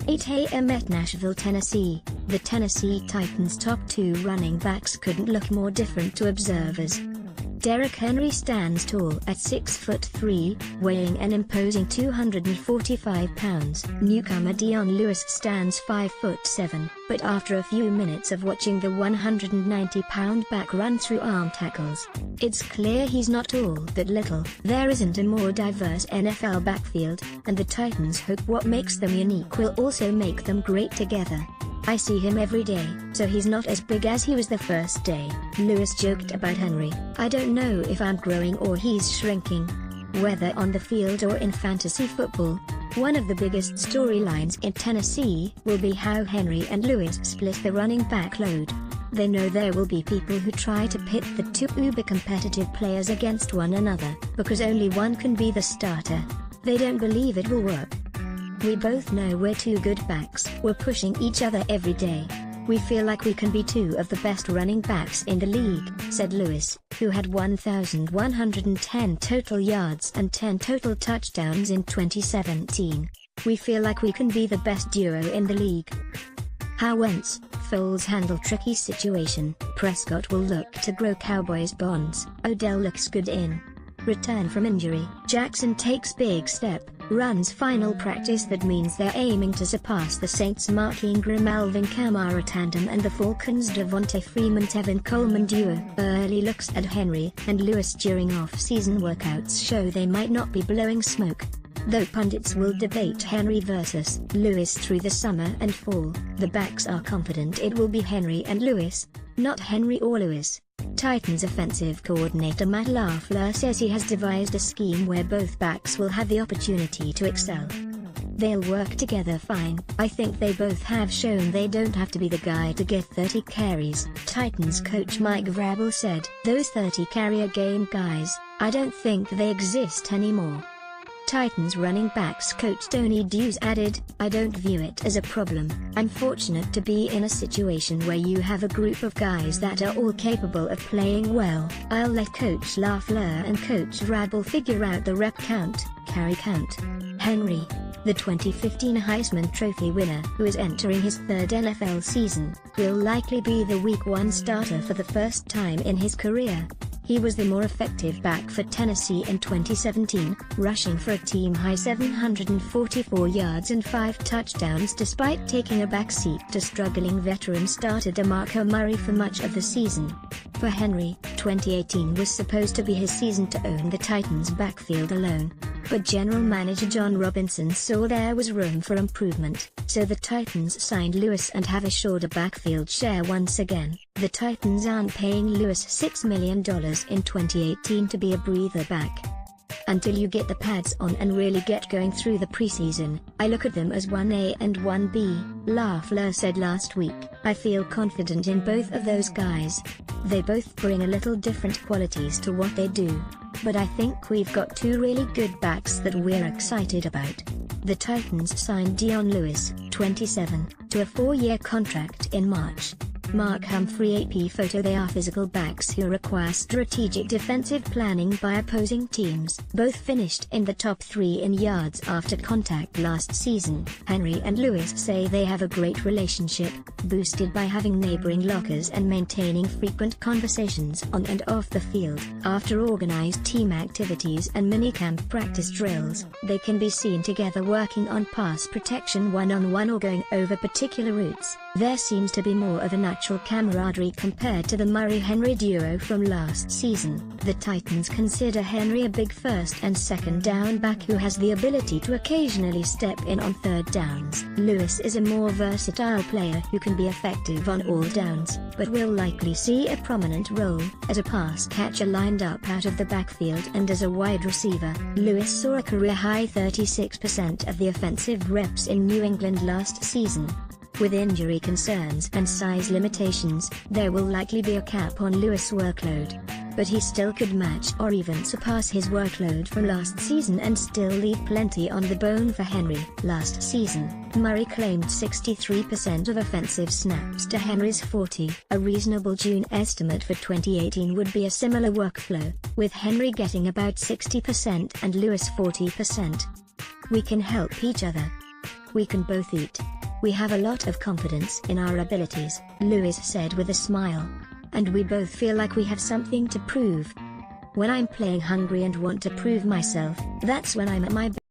8 a.m. at Nashville, Tennessee. The Tennessee Titans' top two running backs couldn't look more different to observers. Derrick Henry stands tall at 6'3", weighing an imposing 245 pounds. Newcomer Dion Lewis stands 5'7", but after a few minutes of watching the 190-pound back run through arm tackles, it's clear he's not tall but little. There isn't a more diverse NFL backfield, and the Titans hope what makes them unique will also make them great together. I see him every day, so he's not as big as he was the first day, Lewis joked about Henry. I don't know if I'm growing or he's shrinking. Whether on the field or in fantasy football, one of the biggest storylines in Tennessee will be how Henry and Lewis split the running back load. They know there will be people who try to pit the two uber-competitive players against one another, because only one can be the starter. They don't believe it will work. We both know we're two good backs. We're pushing each other every day. We feel like we can be two of the best running backs in the league, said Lewis, who had 1,110 total yards and 10 total touchdowns in 2017. We feel like we can be the best duo in the league. How Wentz, Foles handle tricky situation. Prescott will look to grow Cowboys bonds. Odell looks good in return from injury. Jackson takes big step, runs final practice that means they're aiming to surpass the Saints' Mark Ingram Alvin Kamara tandem and the Falcons' Devonta Freeman Tevin Coleman duo. Early looks at Henry and Lewis during off-season workouts show they might not be blowing smoke. Though pundits will debate Henry versus Lewis through the summer and fall, the backs are confident it will be Henry and Lewis, not Henry or Lewis. Titans offensive coordinator Matt LaFleur says he has devised a scheme where both backs will have the opportunity to excel. They'll work together fine. I think they both have shown they don't have to be the guy to get 30 carries, Titans coach Mike Vrabel said. Those 30-carry-a-game guys, I don't think they exist anymore. Titans running backs coach Tony Dews added, I don't view it as a problem. I'm fortunate to be in a situation where you have a group of guys that are all capable of playing well. I'll let Coach LaFleur and Coach Vrabel figure out the rep count, carry count. Henry, the 2015 Heisman Trophy winner who is entering his third NFL season, will likely be the Week 1 starter for the first time in his career. He was the more effective back for Tennessee in 2017, rushing for a team-high 744 yards and 5 touchdowns despite taking a backseat to struggling veteran starter DeMarco Murray for much of the season. For Henry, 2018 was supposed to be his season to own the Titans' backfield alone. But general manager John Robinson saw there was room for improvement, so the Titans signed Lewis and have assured a backfield share once again. The Titans aren't paying Lewis $6 million in 2018 to be a breather back. Until you get the pads on and really get going through the preseason, I look at them as 1A and 1B, LaFleur said last week. I feel confident in both of those guys. They both bring a little different qualities to what they do. But I think we've got two really good backs that we're excited about. The Titans signed Dion Lewis, 27, to a 4-year contract in March. Mark Humphrey AP photo. They are physical backs who require strategic defensive planning by opposing teams. Both finished in the top 3 in yards after contact last season. Henry and Lewis say they have a great relationship, boosted by having neighboring lockers and maintaining frequent conversations on and off the field. After organized team activities and minicamp practice drills, they can be seen together working on pass protection one-on-one or going over particular routes. There seems to be more of a natural camaraderie compared to the Murray-Henry duo from last season. The Titans consider Henry a big first and second down back who has the ability to occasionally step in on third downs. Lewis is a more versatile player who can be effective on all downs, but will likely see a prominent role as a pass catcher lined up out of the backfield and as a wide receiver. Lewis saw a career-high 36% of the offensive reps in New England last season. With injury concerns and size limitations, there will likely be a cap on Lewis' workload. But he still could match or even surpass his workload from last season and still leave plenty on the bone for Henry. Last season, Murray claimed 63% of offensive snaps to Henry's 40. A reasonable June estimate for 2018 would be a similar workflow, with Henry getting about 60% and Lewis 40%. We can help each other. We can both eat. We have a lot of confidence in our abilities," Lewis said with a smile. "And we both feel like we have something to prove. When I'm playing hungry and want to prove myself, that's when I'm at my best."